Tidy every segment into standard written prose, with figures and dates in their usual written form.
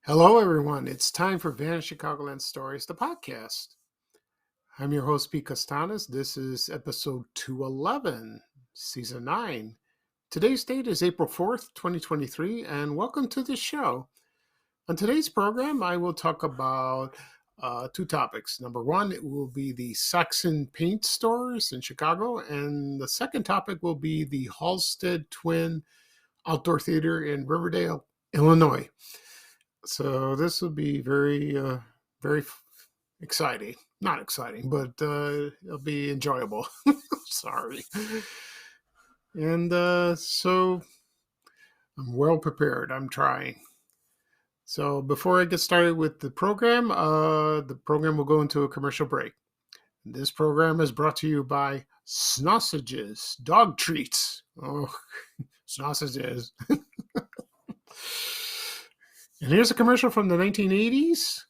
Hello, everyone. It's time for Vanished Chicagoland Stories, the podcast. I'm your host, Pete Costanas. This is episode 211, season 9. Today's date is April 4th, 2023, and welcome to the show. On today's program, I will talk about two topics. Number one, it will be the Saxon paint stores in Chicago, and the second topic will be the Halsted Twin Outdoor Theater in Riverdale, Illinois. So this will be very exciting. Not exciting, but it'll be enjoyable. Sorry. And so I'm well prepared. I'm trying. So before I get started with the program will go into a commercial break. This program is brought to you by Sausages, dog treats. Oh, sausages. And here's a commercial from the 1980s.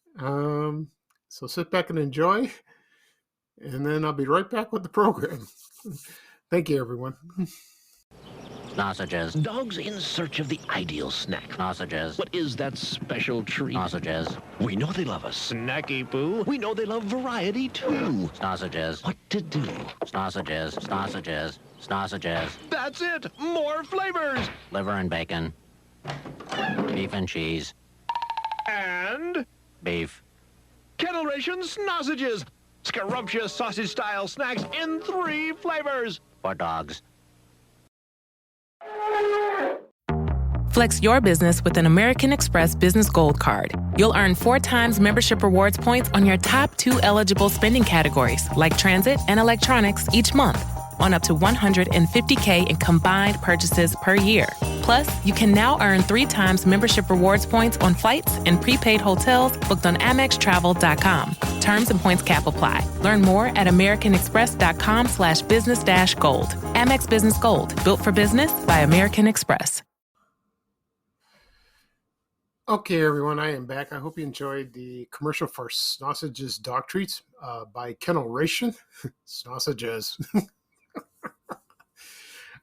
So sit back and enjoy. And then I'll be right back with the program. Thank you, everyone. Sausages. Dogs in search of the ideal snack. Sausages. What is that special treat? Sausages. We know they love a snacky poo. We know they love variety, too. Sausages. What to do? Sausages. Sausages. Sausages. That's it! More flavors! Liver and bacon. Beef and cheese. And? Beef. Kettle Ration Sausages. Scrumptious sausage-style snacks in 3 flavors. For dogs. Flex your business with an American Express Business Gold Card. You'll earn 4 times membership rewards points on your top 2 eligible spending categories, like transit and electronics, each month, on up to $150K in combined purchases per year. Plus, you can now earn 3 times membership rewards points on flights and prepaid hotels booked on AmexTravel.com. Terms and points cap apply. Learn more at AmericanExpress.com/business-gold. Amex Business Gold, built for business by American Express. Okay, everyone, I am back. I hope you enjoyed the commercial for Sausages Dog Treats by Kettle Ration. Sausages.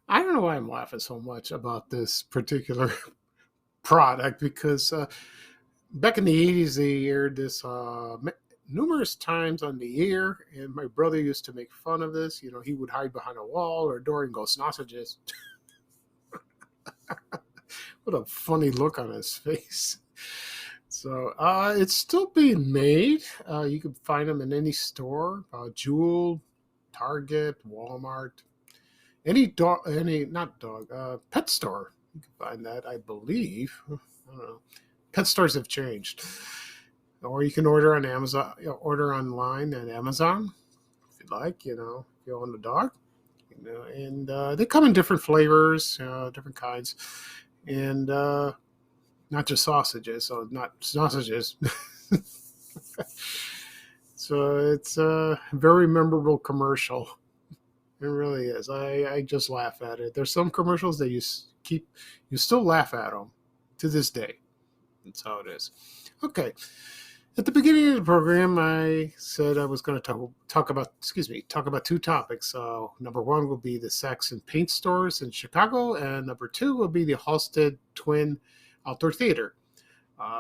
I don't know why I'm laughing so much about this particular product because back in the 80s, they aired this numerous times on the air, and my brother used to make fun of this. You know, he would hide behind a wall or a door and go, "Sausages." What a funny look on his face. So it's still being made. You can find them in any store, Jewel, Target, Walmart. Any pet store, you can find that, I believe. I don't know. Pet stores have changed. Or you can order on Amazon, order online at Amazon, if you'd like, if you own a dog. And they come in different flavors, different kinds. And not just sausages, so not sausages. So it's a very memorable commercial. It really is. I just laugh at it. There's some commercials that you still laugh at them to this day. That's how it is. Okay. At the beginning of the program, I said I was going to talk about 2 topics. Number 1 will be the Saxon paint stores in Chicago, and number 2 will be the Halsted Twin Outdoor Theater.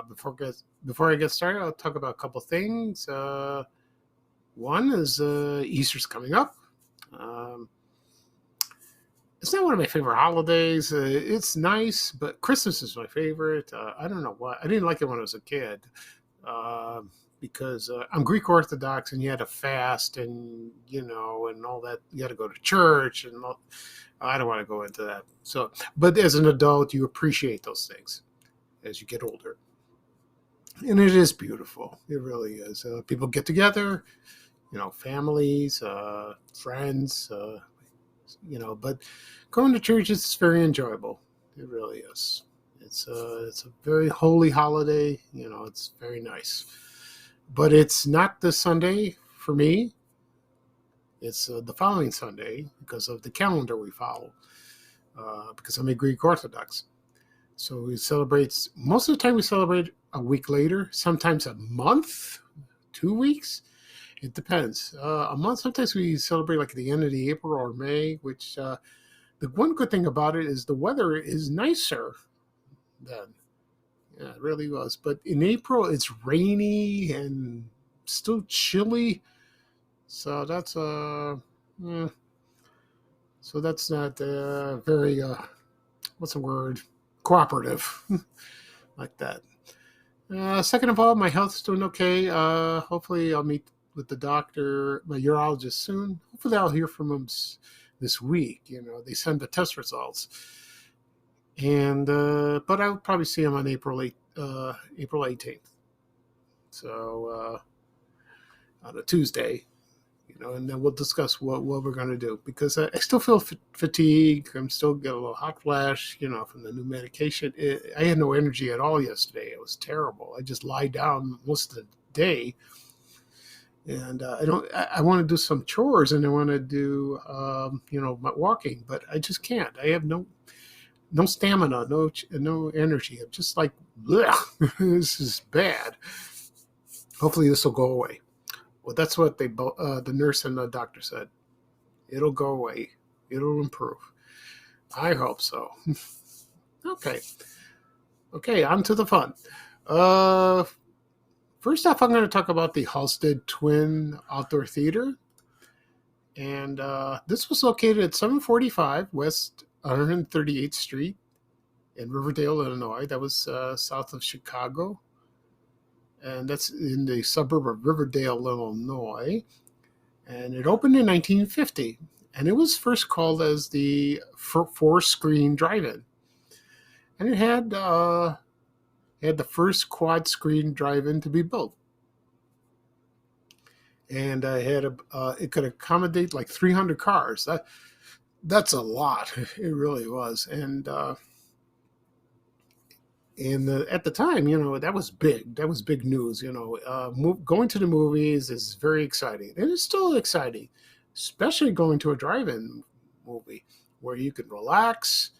Before I get started, I'll talk about a couple things. One is Easter's coming up. It's not one of my favorite holidays. It's nice, but Christmas is my favorite. I don't know why. I didn't like it when I was a kid because I'm Greek Orthodox, and you had to fast, and and all that. You had to go to church, and I don't want to go into that. So, but as an adult, you appreciate those things as you get older, and it is beautiful. It really is. People get together. Families, friends, but going to church is very enjoyable. It really is. It's a very holy holiday. It's very nice. But it's not this Sunday for me. It's the following Sunday because of the calendar we follow. Because I'm a Greek Orthodox. So we celebrate, most of the time we celebrate a week later, sometimes a month, 2 weeks. It depends. A month, sometimes we celebrate like at the end of the April or May, which the one good thing about it is the weather is nicer then. Yeah, it really was. But in April, it's rainy and still chilly. So that's eh, so that's not very what's the word, cooperative like that. Second of all, my health's doing okay. Hopefully, I'll meet with the doctor, my urologist soon. Hopefully, I'll hear from him this week. They send the test results, and but I'll probably see him on April 18th. So on a Tuesday. And then we'll discuss what we're going to do because I still feel fatigue. I'm still getting a little hot flash, from the new medication. I had no energy at all yesterday. It was terrible. I just lie down most of the day, and I want to do some chores and I want to do, my walking, but I just can't. I have no stamina, no energy. I'm just like, bleh, this is bad. Hopefully this will go away. Well, that's what the nurse and the doctor said. It'll go away. It'll improve. I hope so. Okay, on to the fun. First off, I'm going to talk about the Halsted Twin Outdoor Theater. And this was located at 745 West 138th Street in Riverdale, Illinois. That was south of Chicago. And that's in the suburb of Riverdale, Illinois. And it opened in 1950. And it was first called as the four-screen drive-in. And it had the first quad-screen drive-in to be built. And it could accommodate like 300 cars. That's a lot. It really was. And at the time, that was big. That was big news. Going to the movies is very exciting. And it's still exciting, especially going to a drive-in movie where you can relax.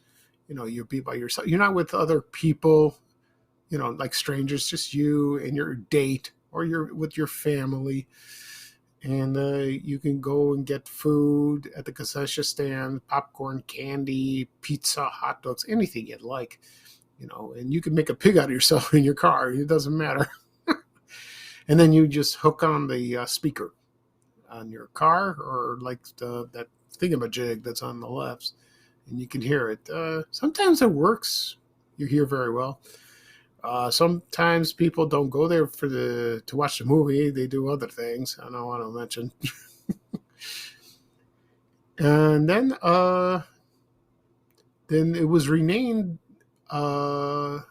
You'll be by yourself. You're not with other people, like strangers, just you and your date, or you're with your family. And you can go and get food at the concession stand, popcorn, candy, pizza, hot dogs, anything you'd like. And you can make a pig out of yourself in your car. It doesn't matter. And then you just hook on the speaker on your car, or like that thingamajig that's on the left, and you can hear it. Sometimes it works. You hear very well. Sometimes people don't go there to watch the movie. They do other things I don't want to mention. And then it was renamed from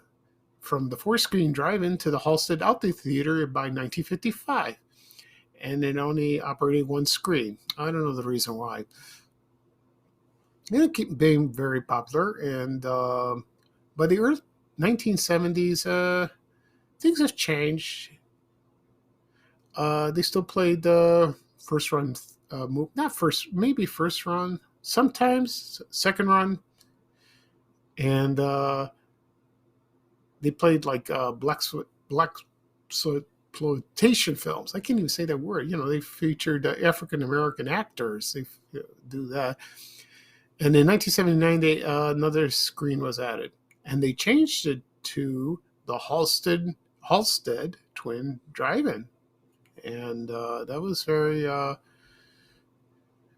the four-screen drive-in to the Halsted Outdoor Theater by 1955. And it only operated one screen. I don't know the reason why. And it kept being very popular. And by the early 1970s, things have changed. They still played the first run, maybe first run, sometimes second run. And they played like blaxploitation films. I can't even say that word. They featured African American actors. They do that. And in 1979, another screen was added, and they changed it to the Halsted Twin Drive-In, and that was very.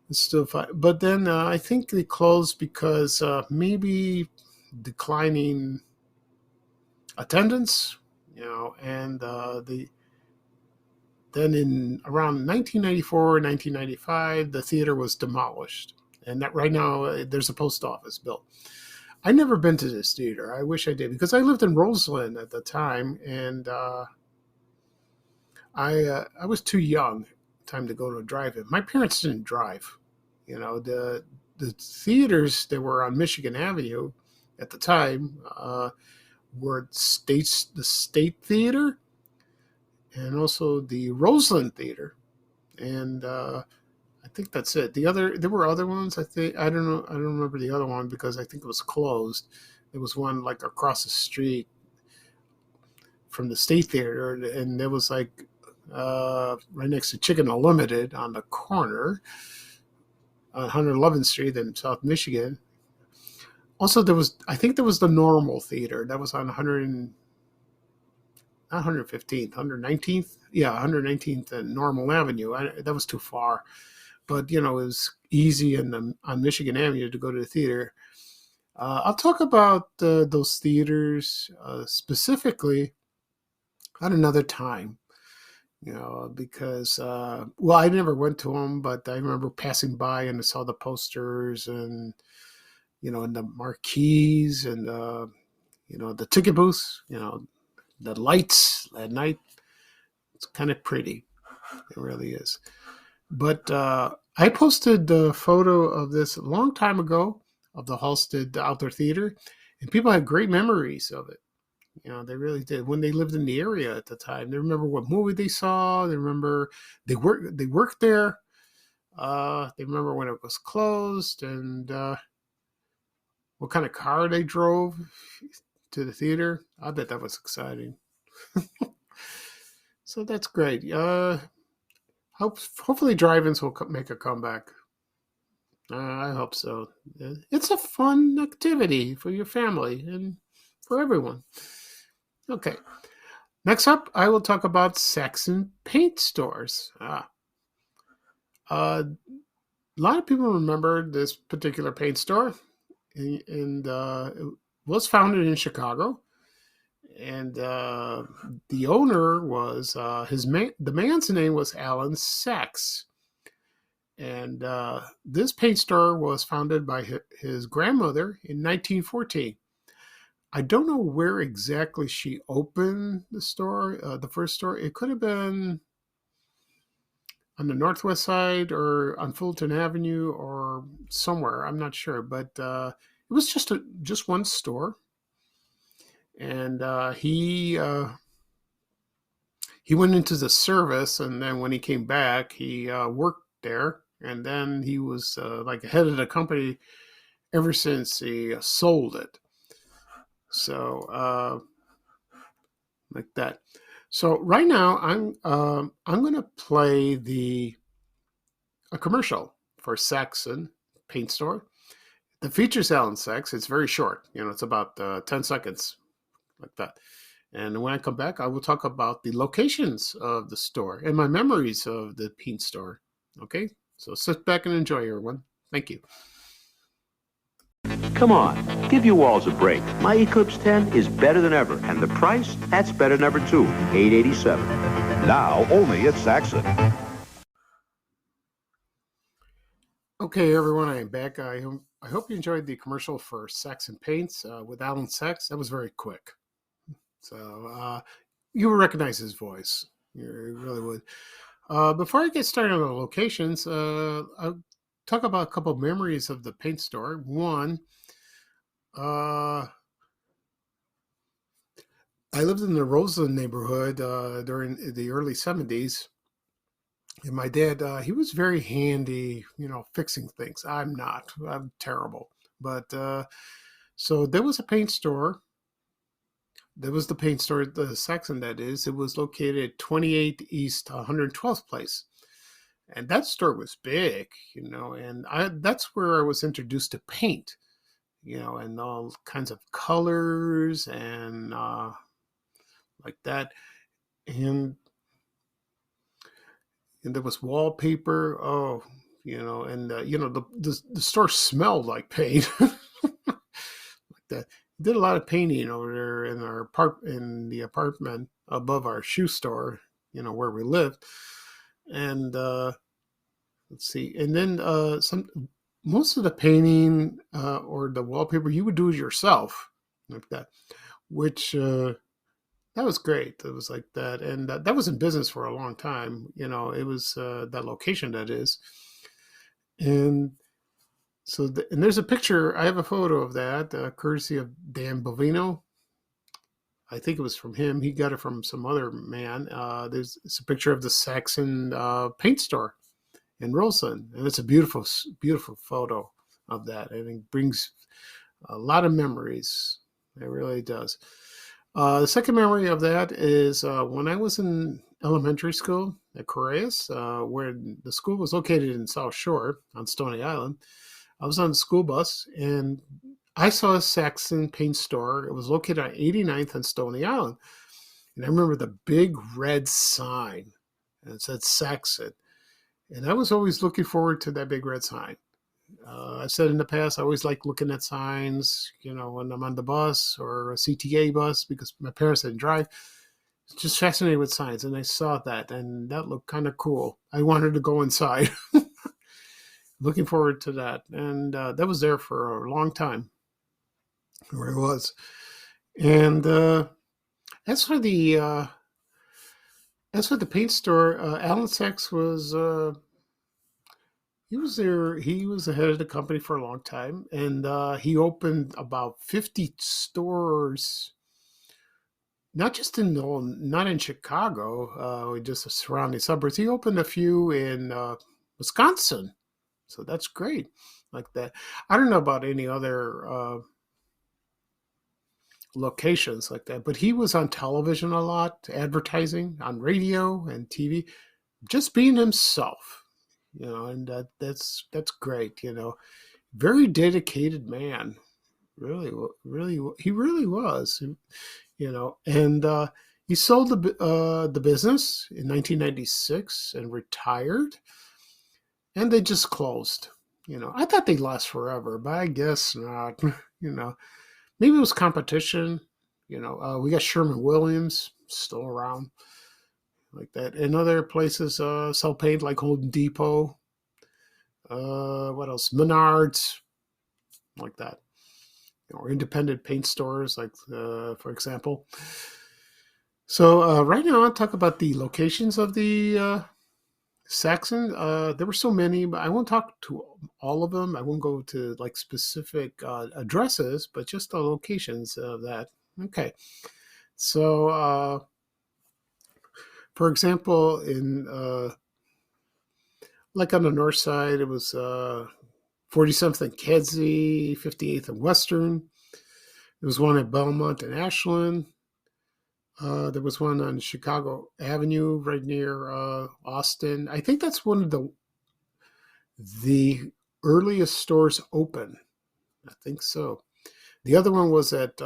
It's still fine. But then I think they closed because maybe declining attendance, and then in around 1994 or 1995, the theater was demolished. And that right now there's a post office built. I never been to this theater. I wish I did, because I lived in Roseland at the time, and I was too young time to go to a drive-in. My parents didn't drive. The theaters that were on Michigan Avenue at the time were the State Theater and also the Roseland Theater, and I think that's it. There were other ones. I don't know. I don't remember the other one because I think it was closed. There was one like across the street from the State Theater, and there was like right next to Chicken Unlimited on the corner on 111th Street in South Michigan. Also, I think there was the Normal Theater that was on 100, not 115th, 119th. Yeah, 119th and Normal Avenue. That was too far. But, it was easy on Michigan Avenue to go to the theater. I'll talk about those theaters specifically at another time, because, well, I never went to them, but I remember passing by and I saw the posters and, and the marquees and, the ticket booths, the lights at night. It's kind of pretty. It really is. But I posted the photo of this a long time ago of the Halsted Outdoor Theater, and people had great memories of it. They really did. When they lived in the area at the time, they remember what movie they saw. They remember they worked there. They remember when it was closed and what kind of car they drove to the theater. I bet that was exciting. So that's great. Hopefully drive-ins will make a comeback. I hope so. It's a fun activity for your family and for everyone. Okay. Next up, I will talk about Saxon paint stores. A lot of people remember this particular paint store, and it was founded in Chicago. And the owner was the man's name was Alan Sachs. And this paint store was founded by his grandmother in 1914. I don't know where exactly she opened the store, the first store. It could have been on the northwest side or on Fulton Avenue or somewhere. I'm not sure, but it was just one store. And he went into the service, and then when he came back, he worked there, and then he was like head of the company ever since he sold it. So like that. So right now, I'm going to play a commercial for Saxon Paint Store. The features Alan Sachs. It's very short. It's about 10 seconds, like that. And when I come back, I will talk about the locations of the store and my memories of the paint store. Okay? So sit back and enjoy, everyone. Thank you. Come on, give you walls a break. My Eclipse 10 is better than ever, and the price, that's better than ever too. $887. Now only at Saxon. Okay, everyone, I am back. I hope you enjoyed the commercial for Saxon Paints with Alan Sachs. That was very quick. So you will recognize his voice. You really would. Before I get started on the locations, I'll talk about a couple of memories of the paint store. One, I lived in the Roseland neighborhood during the early 70s. And my dad, he was very handy, fixing things. I'm not. I'm terrible. But so there was a paint store. There was the paint store, the Saxon, that is. It was located at 28 East 112th Place. And that store was big, and that's where I was introduced to paint, and all kinds of colors and like that. And there was wallpaper. Oh, and the store smelled like paint, like that. Did a lot of painting over there in the apartment above our shoe store, where we lived. And let's see, and then most of the painting or the wallpaper you would do it yourself, like that, which that was great. It was like that, and that was in business for a long time. It was that location, that is. And So, and there's a picture. I have a photo of that, courtesy of Dan Bovino. I think it was from him. He got it from some other man. It's a picture of the Saxon paint store in Roseland, and it's a beautiful, beautiful photo of that. I think brings a lot of memories. It really does. The second memory of that is when I was in elementary school at Correas, where the school was located in South Shore on Stony Island. I was on the school bus and I saw a Saxon paint store. It was located on 89th and Stony Island. And I remember the big red sign, and it said Saxon. And I was always looking forward to that big red sign. I've said in the past, I always like looking at signs, when I'm on the bus or a CTA bus because my parents didn't drive. Just fascinated with signs. And I saw that, and that looked kind of cool. I wanted to go inside. Looking forward to that. And that was there for a long time, where it was. And as for the paint store, Alan Sachs was he was there. He was the head of the company for a long time, and he opened about 50 stores, not in Chicago, just the surrounding suburbs. He opened a few in Wisconsin, so that's great. Like that. I don't know about any other locations like that, but he was on television a lot, advertising on radio and TV, just being himself. And that's great. Very dedicated man. Really, really, he really was. And he sold the business in 1996 and retired, and they just closed. I thought they'd last forever, but I guess not. Maybe it was competition. We got Sherman Williams still around, like that, and other places sell paint like Home Depot. What else? Menards, like that, or independent paint stores, like for example. So right now, I'll talk about the locations of the Saxon. There were so many, but I won't talk to all of them. I won't go to like specific addresses, but just the locations of that. Okay, so. For example, in like on the north side, it was 47th and Kedzie, 58th and Western. There was one at Belmont and Ashland. There was one on Chicago Avenue, right near Austin. I think that's one of the earliest stores open. I think so. The other one was at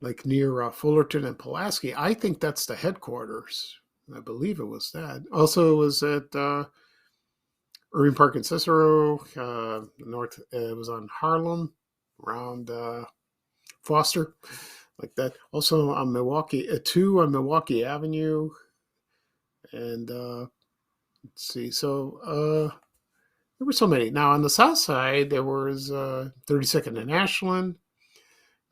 like near Fullerton and Pulaski. I think that's the headquarters. I believe it was that. Also, it was at Irving Park in Cicero. North, it was on Harlem, around Foster, like that. Also on Milwaukee, two on Milwaukee Avenue. And let's see. So there were so many. Now on the south side, there was 32nd and Ashland.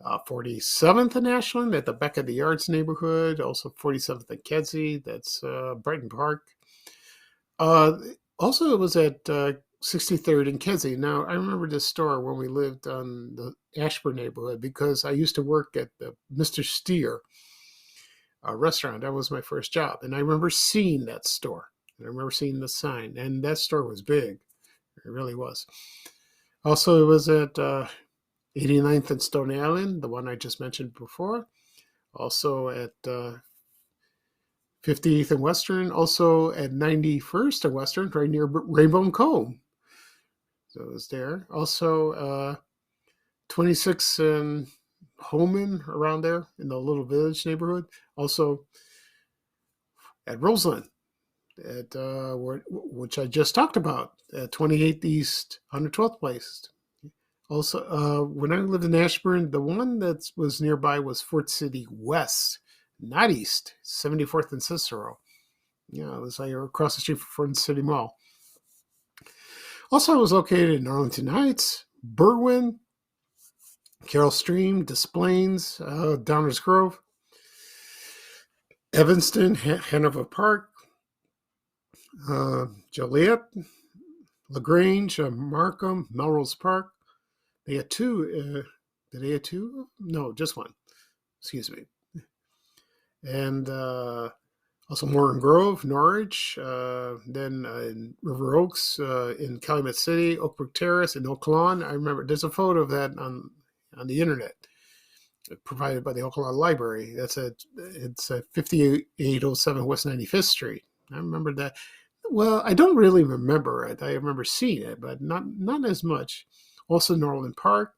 47th and Ashland at the Beck of the Yards neighborhood, also 47th and Kedzie, that's Brighton Park. Also, it was at 63rd and Kedzie. Now, I remember this store when we lived on the Ashburn neighborhood because I used to work at the Mr. Steer restaurant. That was my first job. And I remember seeing that store. And I remember seeing the sign. And that store was big. It really was. Also, it was at 89th and Stony Island, the one I just mentioned before. Also at 50th and Western. Also at 91st and Western, right near Rainbow and Cone. So it was there. Also 26th and Holman, around there in the Little Village neighborhood. Also at Roseland, at which I just talked about, at 28th East, 112th Place. Also, when I lived in Ashburn, the one that was nearby was Fort City West, not East, 74th and Cicero. Yeah, it was like across the street from Fort City Mall. Also, it was located in Arlington Heights, Berwyn, Carroll Stream, Des Plaines, Downers Grove, Evanston, Hanover Park, Joliet, LaGrange, Markham, Melrose Park. They had two. Did they have two? No, just one. Excuse me. And also Morgan Grove, Norwich. Then in River Oaks, in Calumet City, Oakbrook Terrace, and Oak Lawn. I remember there's a photo of that on the internet, provided by the Oak Lawn Library. It's at 5807 West 95th Street. I remember that. Well, I don't really remember it. I remember seeing it, but not as much. Also, Norland Park,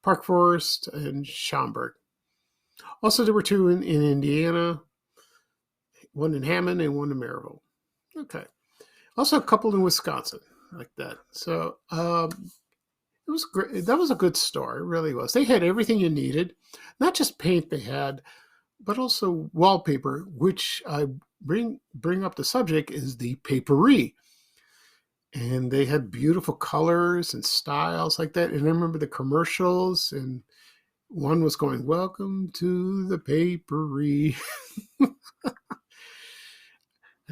Park Forest, and Schaumburg. Also, there were two in Indiana, one in Hammond and one in Maryville. Okay. Also, a couple in Wisconsin, like that. So it was great. That was a good store. It really was. They had everything you needed, not just paint they had, but also wallpaper, which I bring up the subject is the papery. And they had beautiful colors and styles like that. And I remember the commercials, and one was going, "Welcome to the papery." I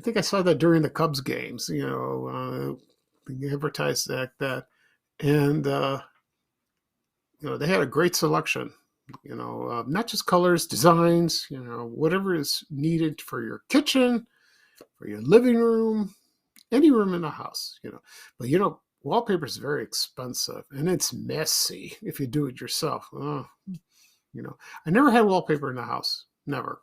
think I saw that during the Cubs games, they advertised that. And, they had a great selection, not just colors, designs, whatever is needed for your kitchen, for your living room, any room in the house, But, wallpaper is very expensive and it's messy if you do it yourself. I never had wallpaper in the house. Never,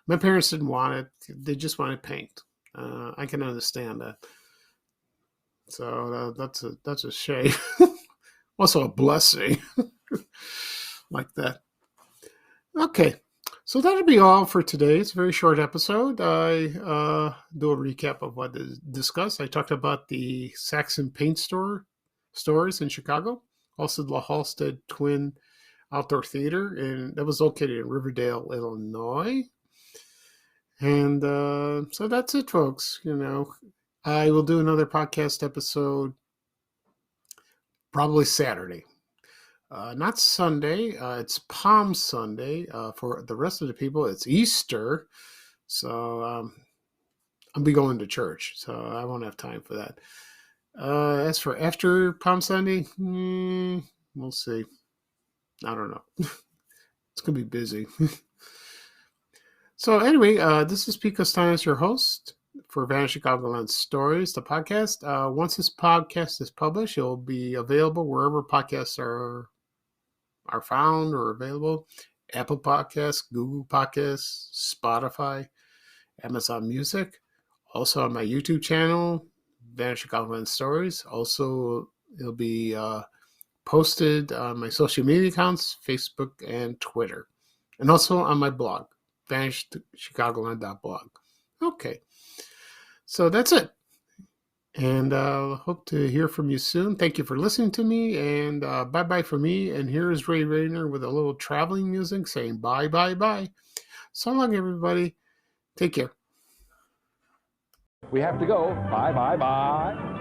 My parents didn't want it. They just wanted paint. I can understand that. So that's a shame. Also a blessing like that. Okay. So that'll be all for today. It's a very short episode. I do a recap of what is discussed. I talked about the Saxon paint stores in Chicago. Also the Halsted Twin Outdoor Theater, and that was located in Riverdale, Illinois. And so that's it, folks. I will do another podcast episode probably Saturday. Not Sunday. It's Palm Sunday. For the rest of the people, it's Easter. So I'll be going to church, so I won't have time for that. As for after Palm Sunday, we'll see. I don't know. It's going to be busy. So anyway, this is Pete Costanis, your host for Vanishing Chicagoland Stories, the podcast. Once this podcast is published, it'll be available wherever podcasts are found or available. Apple Podcasts, Google Podcasts, Spotify, Amazon Music. Also on my YouTube channel, Vanishing Chicagoland Stories. Also, it'll be posted on my social media accounts, Facebook and Twitter. And also on my blog, vanishedchicagoland.blog. Okay. So that's it. And hope to hear from you soon. Thank you for listening to me. And bye-bye for me. And here's Ray Rayner with a little traveling music saying bye, bye, bye. So long, everybody. Take care. We have to go. Bye, bye, bye.